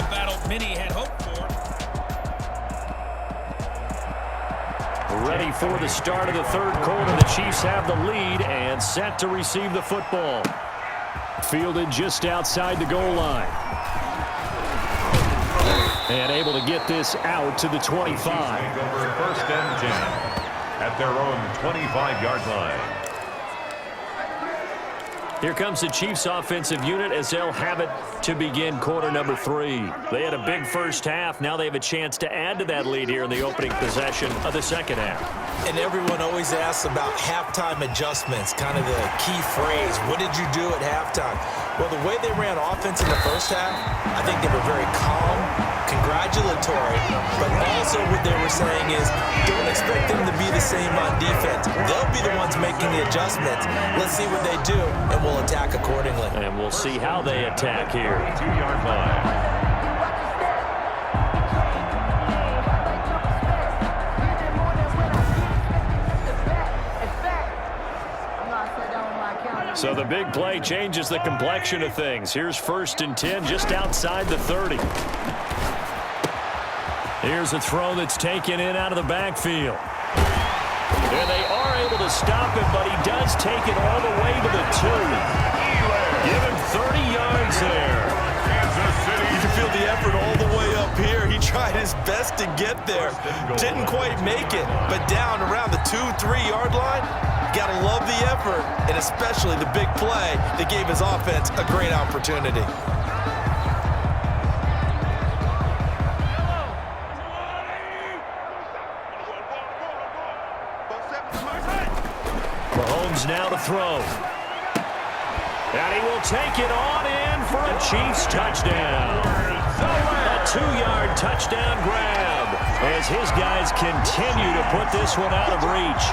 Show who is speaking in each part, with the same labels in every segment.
Speaker 1: battle many had hoped for.
Speaker 2: Ready for the start of the third quarter. The Chiefs have the lead and set to receive the football. Fielded just outside the goal line. And able to get this out to the 25.
Speaker 3: Over first and 10 at their own 25-yard line.
Speaker 2: Here comes the Chiefs offensive unit as they'll have it to begin quarter number 3. They had a big first half. Now they have a chance to add to that lead here in the opening possession of the second half.
Speaker 4: And everyone always asks about halftime adjustments, kind of the key phrase. What did you do at halftime? Well, the way they ran offense in the first half, I think they were very calm, congratulatory, but also what they were saying is don't expect them to be the same on defense. They'll be the ones making the adjustments. Let's see what they do, and we'll attack accordingly.
Speaker 2: And we'll see how they attack here.
Speaker 3: 2-yard line.
Speaker 2: So the big play changes the complexion of things. Here's first and 10 just outside the 30. Here's a throw that's taken in out of the backfield. And they are able to stop him, but he does take it all the way to the 2. Give him 30 yards there.
Speaker 4: You can feel the effort all the way up here. He tried his best to get there. Didn't quite make it, but down around the 2-3 yard line, gotta love the effort, and especially the big play that gave his offense a great opportunity.
Speaker 2: Mahomes now to throw. And he will take it on in for a Chiefs touchdown. A 2-yard touchdown grab as his guys continue to put this one out of reach.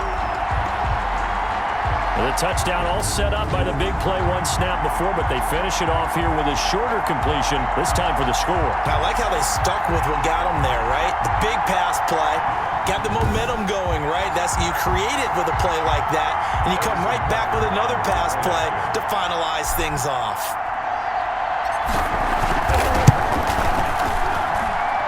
Speaker 2: The touchdown all set up by the big play one snap before, but they finish it off here with a shorter completion, this time for the score.
Speaker 4: I like how they stuck with what got them there, right? The big pass play, got the momentum going, right? That's you create it with a play like that, and you come right back with another pass play to finalize things off.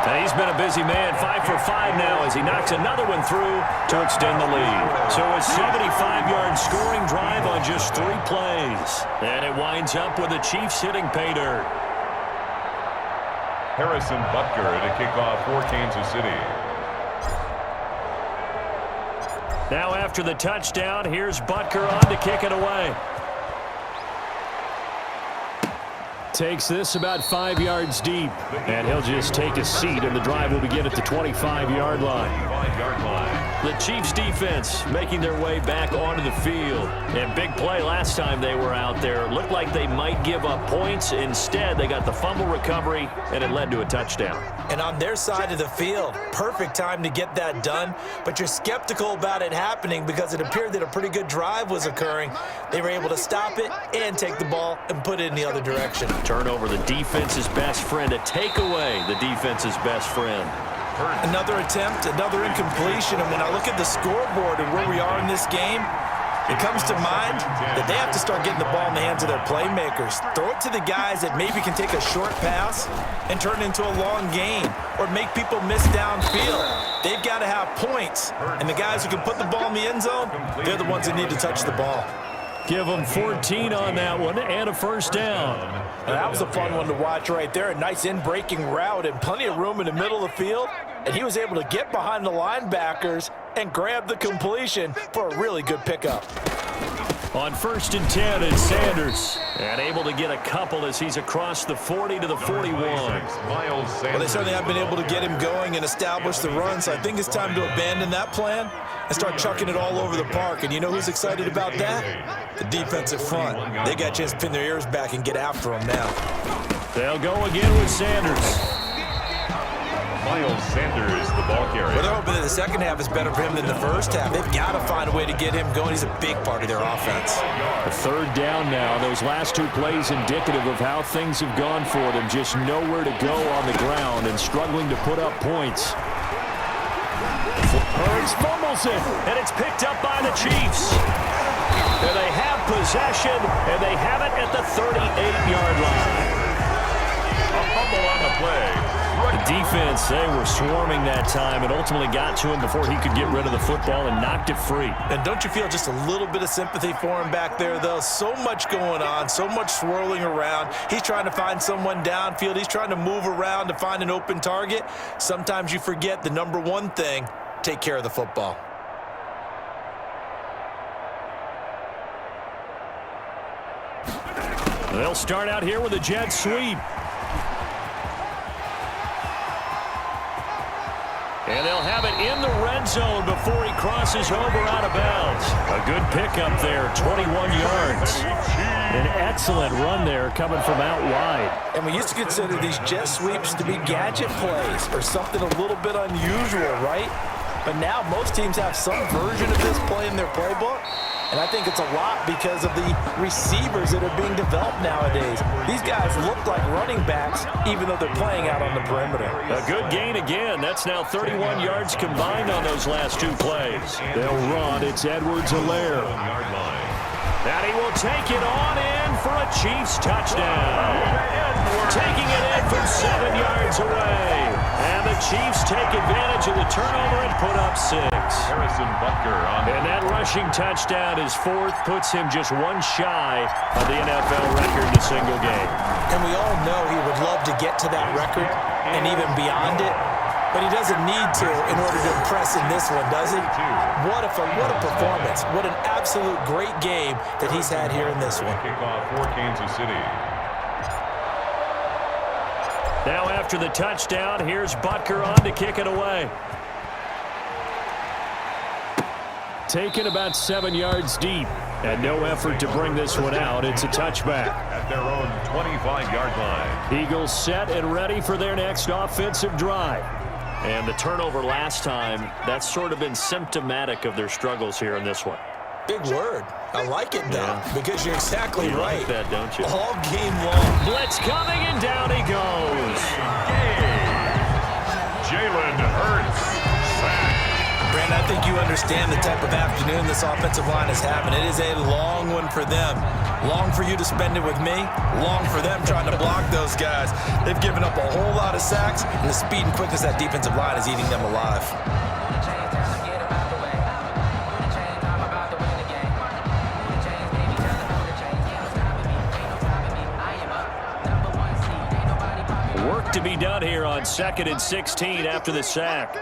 Speaker 2: And he's been a busy man, 5 for 5 now as he knocks another one through to extend the lead. So a 75-yard scoring drive on just 3 plays. And it winds up with the Chiefs hitting pay dirt.
Speaker 3: Harrison Butker to kick off for Kansas City.
Speaker 2: Now after the touchdown, here's Butker on to kick it away. Takes this about 5 yards deep, and he'll just take a seat, and the drive will begin at the 25-yard line. The Chiefs defense making their way back onto the field. And big play last time they were out there. Looked like they might give up points. Instead, they got the fumble recovery, and it led to a touchdown.
Speaker 4: And on their side of the field, perfect time to get that done. But you're skeptical about it happening because it appeared that a pretty good drive was occurring. They were able to stop it and take the ball and put it in the other direction.
Speaker 2: Turnover, the defense's best friend. A takeaway, the defense's best friend.
Speaker 4: Another attempt, another incompletion. And when I look at the scoreboard and where we are in this game, it comes to mind that they have to start getting the ball in the hands of their playmakers. Throw it to the guys that maybe can take a short pass and turn it into a long gain or make people miss downfield. They've got to have points. And the guys who can put the ball in the end zone, they're the ones that need to touch the ball.
Speaker 2: Give them 14 on that one and a first down.
Speaker 4: That was a fun one to watch right there. A nice in-breaking route and plenty of room in the middle of the field. And he was able to get behind the linebackers and grab the completion for a really good pickup.
Speaker 2: On first and 10, it's Sanders. And able to get a couple as he's across the 40 to the 41.
Speaker 4: Well, they certainly have been able to get him going and establish the run, so I think it's time to abandon that plan and start chucking it all over the park. And you know who's excited about that? The defensive front. They got a chance to pin their ears back and get after him now.
Speaker 2: They'll go again with Sanders.
Speaker 3: Miles Sanders, the ball carrier.
Speaker 4: Well, they're hoping that the second half is better for him than the first half. They've got to find a way to get him going. He's a big part of their offense.
Speaker 2: A third down now. Those last 2 plays indicative of how things have gone for them. Just nowhere to go on the ground and struggling to put up points. Hurts fumbles it, and it's picked up by the Chiefs. And they have possession, and they have it at the 38-yard line.
Speaker 3: A fumble on the play.
Speaker 2: defense, they were swarming that time and ultimately got to him before he could get rid of the football and knocked it free.
Speaker 4: And don't you feel just a little bit of sympathy for him back there, though? So much going on, so much swirling around. He's trying to find someone downfield. He's trying to move around to find an open target. Sometimes you forget the number one thing, take care of the football.
Speaker 2: They'll start out here with a jet sweep. And they'll have it in the red zone before he crosses over out of bounds. A good pickup there, 21 yards. An excellent run there coming from out wide.
Speaker 4: And we used to consider these jet sweeps to be gadget plays or something a little bit unusual, right? But now most teams have some version of this play in their playbook. And I think it's a lot because of the receivers that are being developed nowadays. These guys look like running backs, even though they're playing out on the perimeter.
Speaker 2: A good gain again. That's now 31 yards combined on those last two plays. They'll run. It's Edwards-Helaire. And he will take it on in for a Chiefs touchdown. Taking it in from 7 yards away. And the Chiefs take advantage of the turnover and put up 6.
Speaker 3: Harrison Butker on.
Speaker 2: And that rushing touchdown is fourth, puts him just one shy of the NFL record in a single game.
Speaker 4: And we all know he would love to get to that record and even beyond it. But he doesn't need to in order to impress in this one, does he? What a performance. What an absolute great game that he's had here in this one.
Speaker 3: Kickoff for Kansas City.
Speaker 2: Now after the touchdown, here's Butker on to kick it away. Taken about 7 yards deep. And no effort to bring this one out. It's a touchback.
Speaker 3: At their own 25-yard line.
Speaker 2: Eagles set and ready for their next offensive drive. And the turnover last time, that's sort of been symptomatic of their struggles here in this one.
Speaker 4: Big word. I like it, though, because you're exactly right.
Speaker 2: Like that, don't you?
Speaker 4: All game long.
Speaker 2: Blitz coming, and down he goes.
Speaker 3: Jalen Hurts.
Speaker 4: Brandon, I think you understand the type of afternoon this offensive line is having. It is a long one for them. Long for you to spend it with me. Long for them trying to block those guys. They've given up a whole lot of sacks, and the speed and quickness of that defensive line is eating them alive.
Speaker 2: Work to be done here on 2nd and 16 after the sack.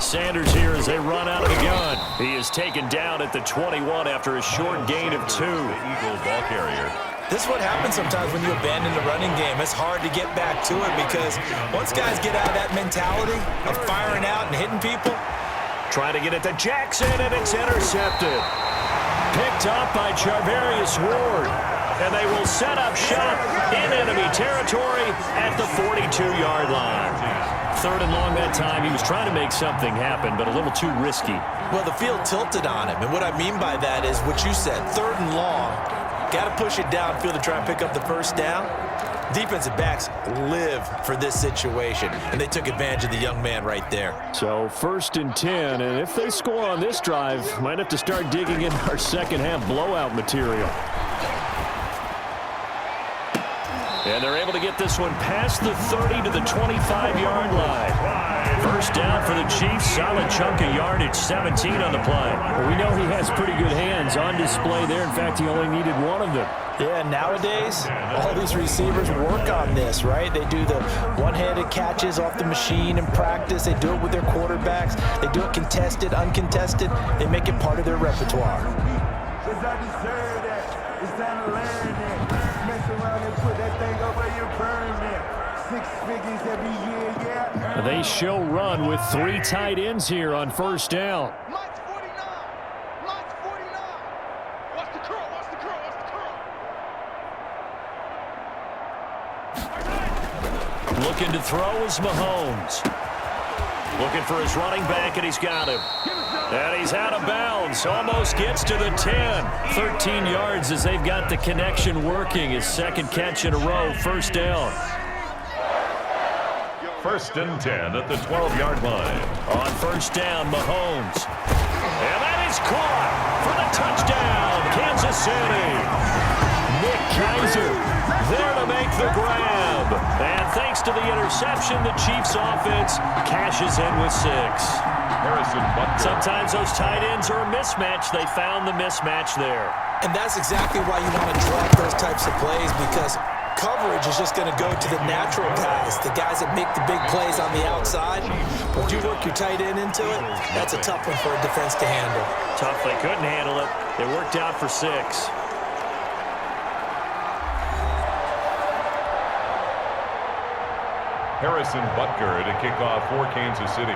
Speaker 2: Sanders here as they run out of the gun. He is taken down at the 21 after a short gain of 2.
Speaker 3: The Eagle ball carrier.
Speaker 4: This is what happens sometimes when you abandon the running game. It's hard to get back to it because once guys get out of that mentality of firing out and hitting people.
Speaker 2: Trying to get it to Jackson, and it's intercepted. Picked up by Charvarius Ward. And they will set up shop in enemy territory at the 42-yard line. 3rd and long that time. He was trying to make something happen, but a little too risky.
Speaker 4: Well, the field tilted on him. And what I mean by that is what you said. 3rd and long. Got to push it downfield to try and pick up the first down. Defensive backs live for this situation, and they took advantage of the young man right there.
Speaker 2: So 1st and 10, and if they score on this drive, might have to start digging in our second-half blowout material. And they're able to get this one past the 30 to the 25-yard line. First down for the Chiefs. Solid chunk of yardage, 17 on the play.
Speaker 1: Well, we know he has pretty good hands on display there. In fact, he only needed one of them.
Speaker 4: Yeah, nowadays, all these receivers work on this, right? They do the one-handed catches off the machine in practice. They do it with their quarterbacks. They do it contested, uncontested. They make it part of their repertoire.
Speaker 1: They show run with 3 tight ends here on first down.
Speaker 5: Mike's 49. Mike's 49. Watch the curl. Watch the curl. Watch the curl.
Speaker 2: Looking to throw is Mahomes. Looking for his running back, and he's got him. And he's out of bounds. Almost gets to the 10. 13 yards as they've got the connection working. His second catch in a row. First down.
Speaker 3: 1st and 10 at the 12-yard line.
Speaker 2: On first down, Mahomes. And that is caught for the touchdown, Kansas City. Nick Keiser there to make the grab. to the interception. The Chiefs offense cashes in with 6.
Speaker 3: Harrison Butker.
Speaker 2: Sometimes those tight ends are a mismatch. They found the mismatch there.
Speaker 4: And that's exactly why you want to drop those types of plays, because coverage is just going to go to the natural guys, the guys that make the big plays on the outside. But if you work your tight end into it, that's a tough one for a defense to handle.
Speaker 2: Tough. They couldn't handle it. They worked out for 6.
Speaker 3: Harrison Butker to kick off for Kansas City.